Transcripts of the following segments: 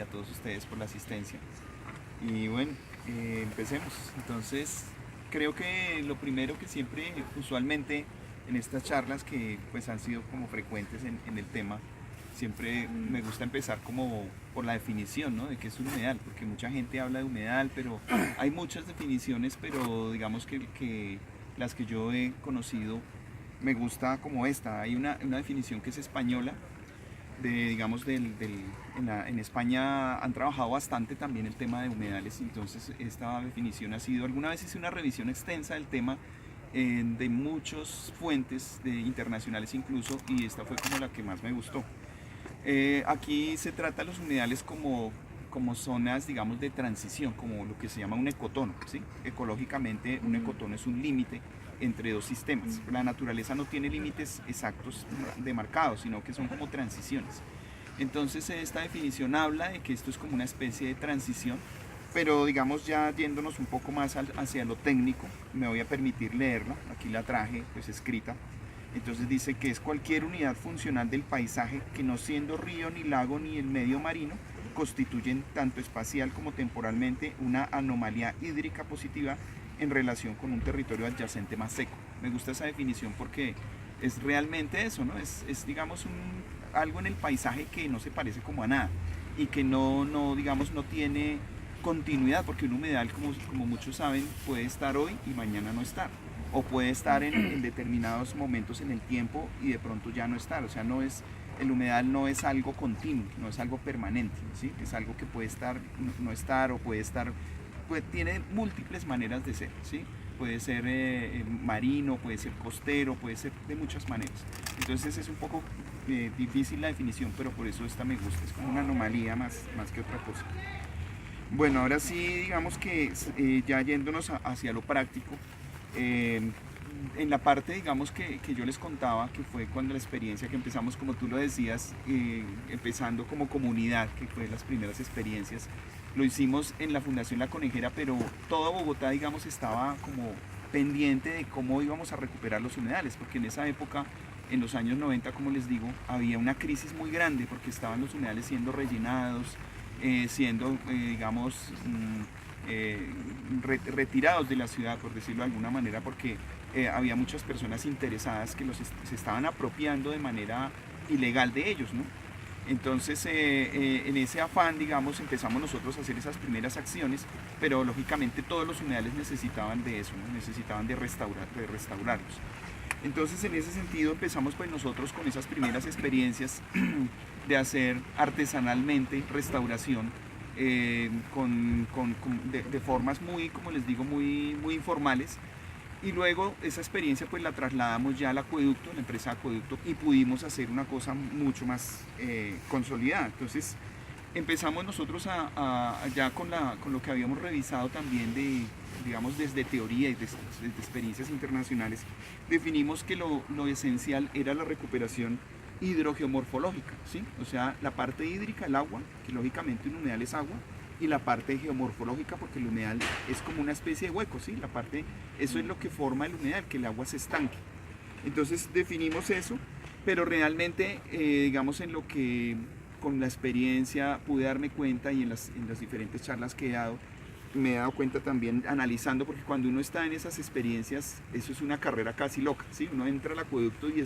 todos ustedes por la asistencia. Y bueno, empecemos. Entonces, creo que lo primero que siempre, usualmente, en estas charlas que pues han sido como frecuentes en el tema, siempre me gusta empezar como por la definición, ¿no? De qué es un humedal, porque mucha gente habla de humedal, pero hay muchas definiciones, pero digamos que las que yo he conocido me gusta como esta. Hay una definición que es española, digamos, en España han trabajado bastante también el tema de humedales, entonces esta definición ha sido, alguna vez hice una revisión extensa del tema de muchas fuentes internacionales incluso, y esta fue como la que más me gustó. Aquí se trata los humedales como zonas, digamos, de transición, como lo que se llama un ecotono, ¿sí? Ecológicamente, un ecotono es un límite entre dos sistemas. La naturaleza no tiene límites exactos demarcados, sino que son como transiciones. Entonces, esta definición habla de que esto es como una especie de transición, pero digamos ya yéndonos un poco más hacia lo técnico, me voy a permitir leerla, aquí la traje pues escrita. Entonces dice que es cualquier unidad funcional del paisaje que, no siendo río ni lago ni el medio marino, constituyen tanto espacial como temporalmente una anomalía hídrica positiva en relación con un territorio adyacente más seco. Me gusta esa definición porque es realmente eso, ¿no? Es digamos algo en el paisaje que no se parece como a nada y que digamos, no tiene continuidad, porque un humedal, como muchos saben, puede estar hoy y mañana no estar, o puede estar en determinados momentos en el tiempo y de pronto ya no estar. O sea, el humedal no es algo continuo, no es algo permanente, ¿sí? Es algo que puede estar, no estar, o puede estar, tiene múltiples maneras de ser, ¿sí? Puede ser marino, puede ser costero, puede ser de muchas maneras. Entonces es un poco difícil la definición, pero por eso esta me gusta, es como una anomalía más que otra cosa. Bueno, ahora sí, digamos que ya yéndonos hacia lo práctico, eh, en la parte, digamos, que yo les contaba, que fue cuando la experiencia que empezamos, como tú lo decías, empezando como comunidad, que fue las primeras experiencias, lo hicimos en la Fundación La Conejera, pero toda Bogotá, digamos, estaba como pendiente de cómo íbamos a recuperar los humedales, porque en esa época, en los años 90, como les digo, había una crisis muy grande, porque estaban los humedales siendo rellenados, siendo, digamos, retirados de la ciudad, por decirlo de alguna manera, porque había muchas personas interesadas que se estaban apropiando de manera ilegal de ellos, ¿no? Entonces, en ese afán, digamos, empezamos nosotros a hacer esas primeras acciones, pero lógicamente todos los humedales necesitaban de eso, ¿no? Necesitaban de restaurarlos. Entonces, en ese sentido, empezamos pues nosotros con esas primeras experiencias de hacer artesanalmente restauración, de formas muy, como les digo, muy informales. Y luego esa experiencia pues la trasladamos ya al acueducto, la empresa Acueducto, y pudimos hacer una cosa mucho más consolidada. Entonces empezamos nosotros ya con lo que habíamos revisado también digamos, desde teoría y desde experiencias internacionales, definimos que lo esencial era la recuperación hidrogeomorfológica, ¿sí? O sea, la parte hídrica, el agua, que lógicamente un humedal es agua, y la parte geomorfológica, porque el humedal es como una especie de hueco, ¿sí? Eso es lo que forma el humedal, que el agua se estanque. Entonces definimos eso, pero realmente, digamos, en lo que con la experiencia pude darme cuenta, y en las diferentes charlas que he dado, me he dado cuenta también analizando, porque cuando uno está en esas experiencias, eso es una carrera casi loca, ¿sí? Uno entra al acueducto y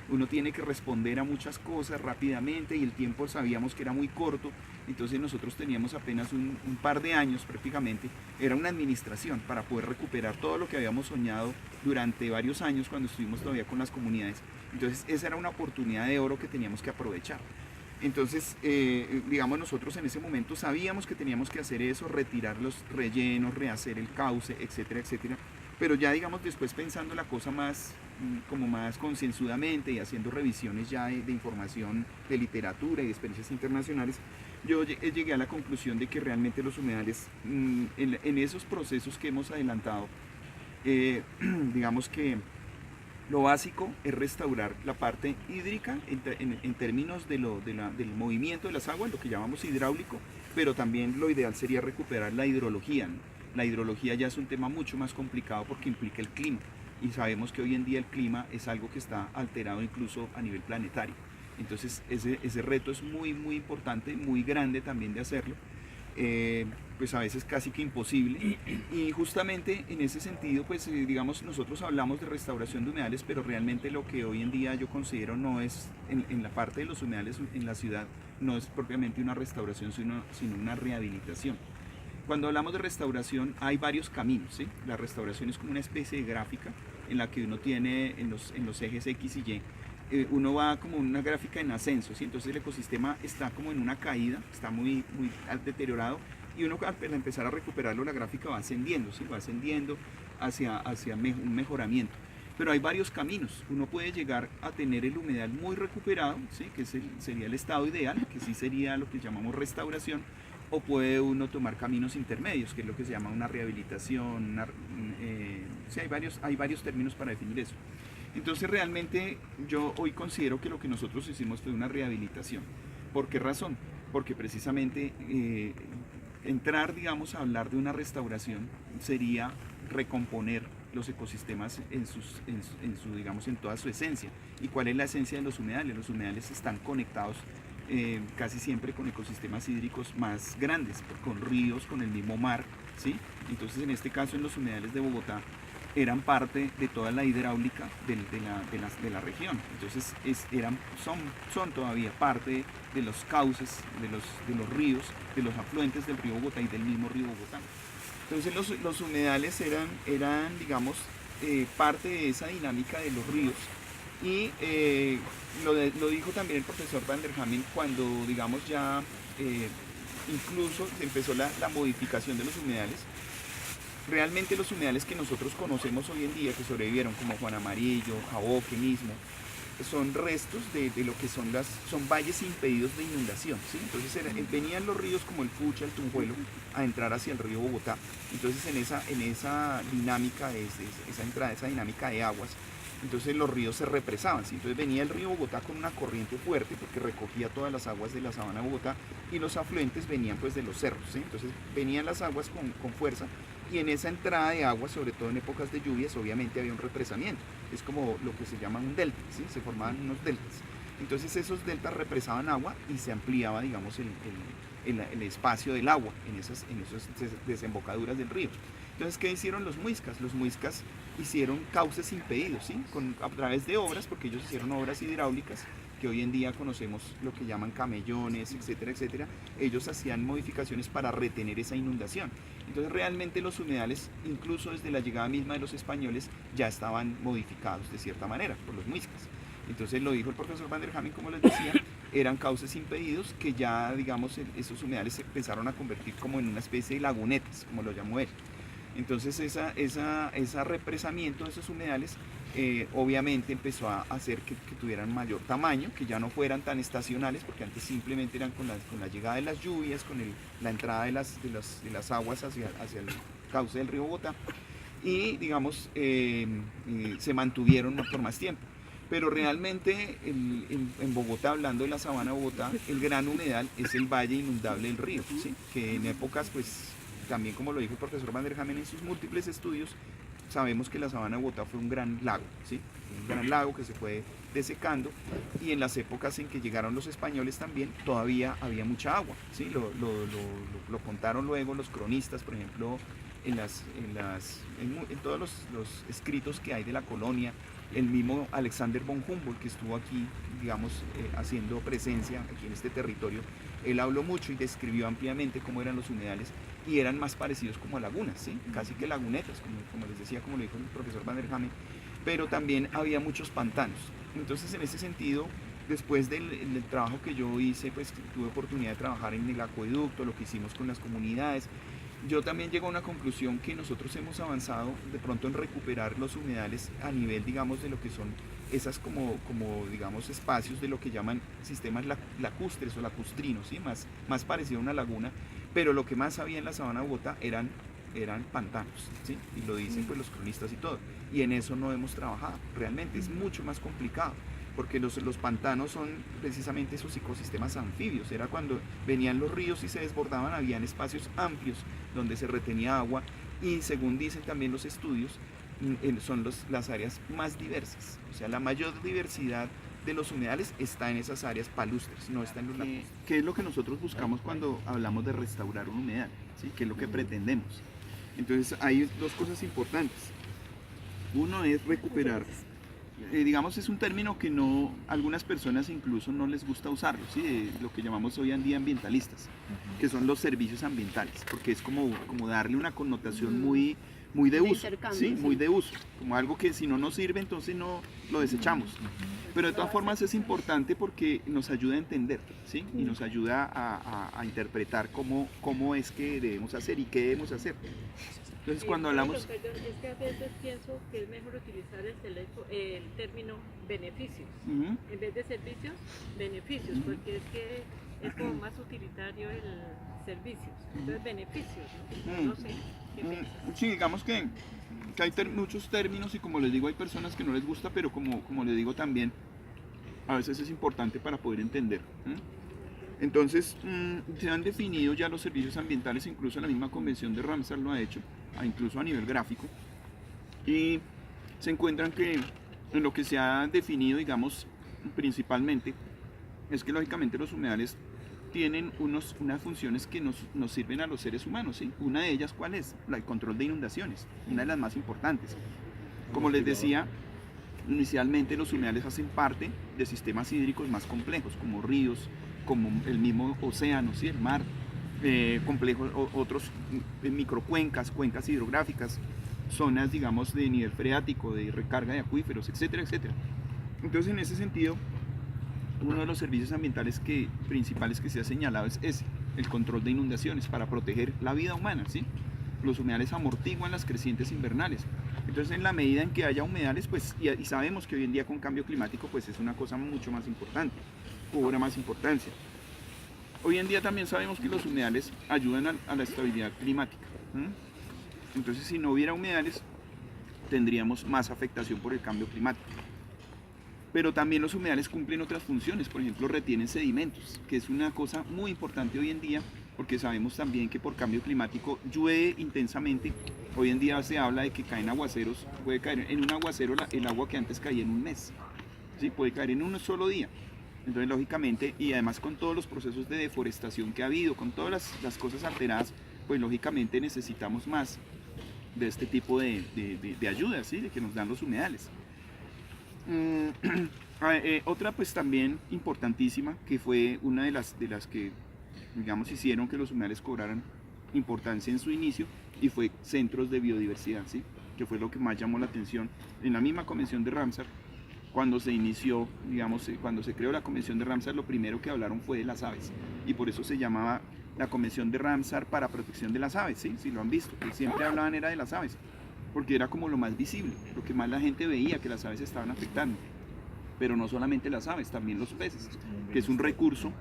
uno tiene que responder a muchas cosas rápidamente, y el tiempo sabíamos que era muy corto. Entonces nosotros teníamos apenas un par de años prácticamente, era una administración para poder recuperar todo lo que habíamos soñado durante varios años cuando estuvimos todavía con las comunidades. Entonces esa era una oportunidad de oro que teníamos que aprovechar. Entonces, digamos, nosotros en ese momento sabíamos que teníamos que hacer eso, retirar los rellenos, rehacer el cauce, etcétera, etcétera. Pero ya, digamos, después pensando la cosa como más concienzudamente y haciendo revisiones ya de información, de literatura y de experiencias internacionales, yo llegué a la conclusión de que realmente los humedales, en esos procesos que hemos adelantado, digamos que lo básico es restaurar la parte hídrica en términos del movimiento de las aguas, lo que llamamos hidráulico, pero también lo ideal sería recuperar la hidrología, ¿no? La hidrología ya es un tema mucho más complicado porque implica el clima, y sabemos que hoy en día el clima es algo que está alterado incluso a nivel planetario. Entonces ese reto es muy, muy importante, muy grande también de hacerlo. Pues a veces casi que imposible, y justamente en ese sentido pues digamos, nosotros hablamos de restauración de humedales, pero realmente lo que hoy en día yo considero no es, en la parte de los humedales en la ciudad, no es propiamente una restauración, sino una rehabilitación. Cuando hablamos de restauración hay varios caminos, ¿sí? La restauración es como una especie de gráfica en la que uno tiene en los ejes X y Y, uno va como una gráfica en ascenso, ¿sí? Entonces el ecosistema está como en una caída, está muy, muy deteriorado, y uno al empezar a recuperarlo la gráfica va ascendiendo, ¿sí? Va ascendiendo hacia un mejoramiento. Pero hay varios caminos. Uno puede llegar a tener el humedal muy recuperado, ¿sí? Que sería el estado ideal, que sí sería lo que llamamos restauración, o puede uno tomar caminos intermedios, que es lo que se llama una rehabilitación. Sí, hay varios términos para definir eso. Entonces realmente yo hoy considero que lo que nosotros hicimos fue una rehabilitación. ¿Por qué razón? Porque precisamente entrar, digamos, a hablar de una restauración sería recomponer los ecosistemas digamos, en toda su esencia. ¿Y cuál es la esencia de los humedales? Los humedales están conectados casi siempre con ecosistemas hídricos más grandes, con ríos, con el mismo mar, ¿sí? Entonces en este caso en los humedales de Bogotá eran parte de toda la hidráulica de la región. Entonces son todavía parte de los cauces, de los ríos, de los afluentes del río Bogotá y del mismo río Bogotá. Entonces los humedales eran digamos, parte de esa dinámica de los ríos, y lo dijo también el profesor Van der Hamen cuando, digamos, ya incluso empezó la modificación de los humedales. Realmente los humedales que nosotros conocemos hoy en día, que sobrevivieron, como Juan Amarillo, Jaboque mismo, son restos de lo que son valles impedidos de inundación, ¿sí? Entonces venían los ríos como el Pucha, el Tunjuelo, a entrar hacia el río Bogotá. Entonces en esa dinámica, esa dinámica de aguas, entonces los ríos se represaban, ¿sí? Entonces venía el río Bogotá con una corriente fuerte porque recogía todas las aguas de la sabana de Bogotá, y los afluentes venían pues de los cerros, ¿sí? Entonces venían las aguas con fuerza, y en esa entrada de agua, sobre todo en épocas de lluvias, obviamente había un represamiento. Es como lo que se llama un delta, ¿sí? Se formaban unos deltas. Entonces esos deltas represaban agua y se ampliaba, digamos, el espacio del agua en esas desembocaduras del río. Entonces, ¿qué hicieron los muiscas? Los muiscas hicieron cauces impedidos, ¿sí? A través de obras, porque ellos hicieron obras hidráulicas, que hoy en día conocemos lo que llaman camellones, etcétera, etcétera. Ellos hacían modificaciones para retener esa inundación. Entonces realmente los humedales, incluso desde la llegada misma de los españoles, ya estaban modificados de cierta manera por los muiscas. Entonces lo dijo el profesor Van der Hamen, como les decía, eran cauces impedidos que ya, digamos, esos humedales se empezaron a convertir como en una especie de lagunetas, como lo llamó él. Entonces ese represamiento de esos humedales obviamente empezó a hacer que tuvieran mayor tamaño, que ya no fueran tan estacionales, porque antes simplemente eran con la llegada de las lluvias, con la entrada de las aguas hacia el cauce del río Bogotá, y digamos se mantuvieron por más tiempo. Pero realmente en Bogotá, hablando de la sabana de Bogotá, el gran humedal es el valle inundable del río, ¿sí? Que en épocas, pues también como lo dijo el profesor Van der Hamen en sus múltiples estudios, sabemos que la sabana de Bogotá fue un gran lago, ¿sí? Un gran lago que se fue desecando, y en las épocas en que llegaron los españoles también todavía había mucha agua, ¿sí? Lo contaron luego los cronistas, por ejemplo, en todos los escritos que hay de la colonia. El mismo Alexander von Humboldt, que estuvo aquí, digamos, haciendo presencia aquí en este territorio, él habló mucho y describió ampliamente cómo eran los humedales, y eran más parecidos como a lagunas, ¿sí? Casi que lagunetas, como les decía, como lo dijo el profesor Van der Hamen, pero también había muchos pantanos. Entonces, en ese sentido, después del trabajo que yo hice, pues tuve oportunidad de trabajar en el acueducto, lo que hicimos con las comunidades. Yo también llego a una conclusión que nosotros hemos avanzado de pronto en recuperar los humedales a nivel, digamos, de lo que son esas como digamos, espacios de lo que llaman sistemas lacustres o lacustrinos, ¿sí? Más parecido a una laguna, pero lo que más había en la sabana de Bogotá eran pantanos, ¿sí? Y lo dicen pues los cronistas y todo, y en eso no hemos trabajado, realmente es mucho más complicado, porque los pantanos son precisamente esos ecosistemas anfibios. Era cuando venían los ríos y se desbordaban, habían espacios amplios donde se retenía agua, y según dicen también los estudios, son las áreas más diversas, o sea, la mayor diversidad de los humedales está en esas áreas palustres, no está en los lagos. ¿Qué es lo que nosotros buscamos cuando hablamos de restaurar un humedal? ¿Sí? ¿Qué es lo que pretendemos? Entonces hay dos cosas importantes. Uno es recuperar, digamos, es un término que no, algunas personas incluso no les gusta usarlo, ¿sí? Lo que llamamos hoy en día ambientalistas, que son los servicios ambientales, porque es como darle una connotación muy de uso, ¿sí? Muy de uso, como algo que si no nos sirve entonces no lo desechamos. Pero de todas formas es importante porque nos ayuda a entender, ¿sí? Y nos ayuda a interpretar cómo es que debemos hacer y qué debemos hacer. Entonces cuando hablamos... Perdón, es que a veces pienso que es mejor utilizar el término beneficios. En vez de servicios, beneficios, porque es que es como más utilitario el servicios. Entonces beneficios, no sé. ¿Qué piensas? Sí, digamos que hay muchos términos y como les digo hay personas que no les gusta, pero como les digo también, a veces es importante para poder entender. Entonces se han definido ya los servicios ambientales, incluso la misma convención de Ramsar lo ha hecho, incluso a nivel gráfico, y se encuentran que en lo que se ha definido, digamos, principalmente, es que lógicamente los humedales tienen unas funciones que nos sirven a los seres humanos, ¿sí? Una de ellas, ¿cuál es? El control de inundaciones, una de las más importantes. Como les decía, inicialmente los humedales hacen parte de sistemas hídricos más complejos, como ríos, como el mismo océano, ¿sí? El mar, complejos, otros microcuencas, cuencas hidrográficas, zonas, digamos, de nivel freático, de recarga de acuíferos, etcétera, etcétera. Entonces, en ese sentido, uno de los servicios ambientales principales que se ha señalado es ese, el control de inundaciones para proteger la vida humana, ¿sí? Los humedales amortiguan las crecientes invernales. Entonces, en la medida en que haya humedales, pues, y sabemos que hoy en día con cambio climático, pues es una cosa mucho más importante, cobra más importancia. Hoy en día también sabemos que los humedales ayudan a la estabilidad climática. Entonces, si no hubiera humedales, tendríamos más afectación por el cambio climático. Pero también los humedales cumplen otras funciones, por ejemplo, retienen sedimentos, que es una cosa muy importante hoy en día, porque sabemos también que por cambio climático llueve intensamente. Hoy en día se habla de que caen aguaceros, puede caer en un aguacero el agua que antes caía en un mes, ¿sí? Puede caer en un solo día. Entonces, lógicamente, y además con todos los procesos de deforestación que ha habido, con todas las cosas alteradas, pues lógicamente necesitamos más de este tipo de ayudas, ¿sí? De que nos dan los humedales. Otra pues también importantísima, que fue una de las que, digamos, hicieron que los humedales cobraran importancia en su inicio, y fue centros de biodiversidad, ¿sí? Que fue lo que más llamó la atención en la misma convención de Ramsar. Cuando se inició, digamos, cuando se creó la convención de Ramsar, lo primero que hablaron fue de las aves, y por eso se llamaba la convención de Ramsar para protección de las aves, ¿sí? Si lo han visto, que siempre hablaban era de las aves, porque era como lo más visible, lo que más la gente veía que las aves estaban afectando. Pero no solamente las aves, también los peces, que es un recurso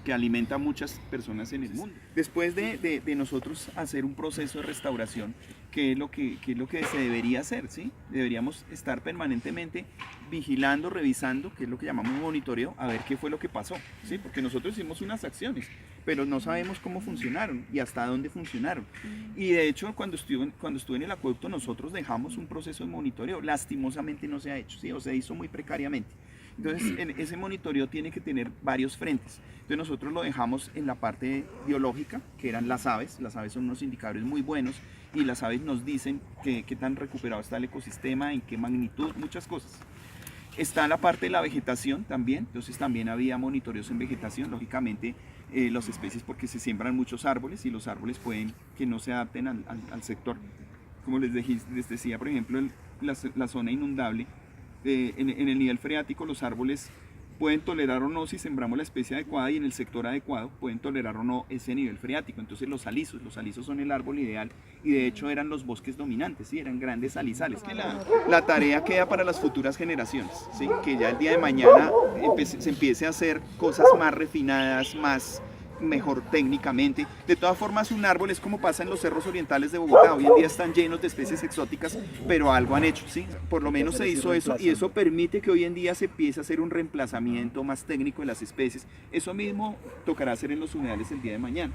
que alimenta a muchas personas en el mundo. Después de nosotros hacer un proceso de restauración, ¿qué es lo que se debería hacer? ¿Sí? Deberíamos estar permanentemente vigilando, revisando, que es lo que llamamos monitoreo, a ver qué fue lo que pasó, ¿sí? Porque nosotros hicimos unas acciones, pero no sabemos cómo funcionaron y hasta dónde funcionaron. Y de hecho, cuando estuve en el acueducto, nosotros dejamos un proceso de monitoreo. Lastimosamente no se ha hecho, ¿sí? O se hizo muy precariamente. Entonces, ese monitoreo tiene que tener varios frentes. Entonces, nosotros lo dejamos en la parte biológica, que eran las aves. Las aves son unos indicadores muy buenos y las aves nos dicen qué tan recuperado está el ecosistema, en qué magnitud, muchas cosas. Está la parte de la vegetación también, entonces también había monitoreos en vegetación, lógicamente las especies, porque se siembran muchos árboles y los árboles pueden que no se adapten al sector. Como les decía, por ejemplo, la zona inundable, en el nivel freático los árboles pueden tolerar o no, si sembramos la especie adecuada y en el sector adecuado, pueden tolerar o no ese nivel freático. Entonces los alisos son el árbol ideal, y de hecho eran los bosques dominantes, ¿sí? Eran grandes alizales. Que la tarea queda para las futuras generaciones, ¿sí? Que ya el día de mañana se empiece a hacer cosas más refinadas, mejor técnicamente. De todas formas, un árbol es como pasa en los cerros orientales de Bogotá. Hoy en día están llenos de especies exóticas, pero algo han hecho, ¿sí? Por lo menos se hizo eso, y eso permite que hoy en día se empiece a hacer un reemplazamiento más técnico de las especies. Eso mismo tocará hacer en los humedales el día de mañana.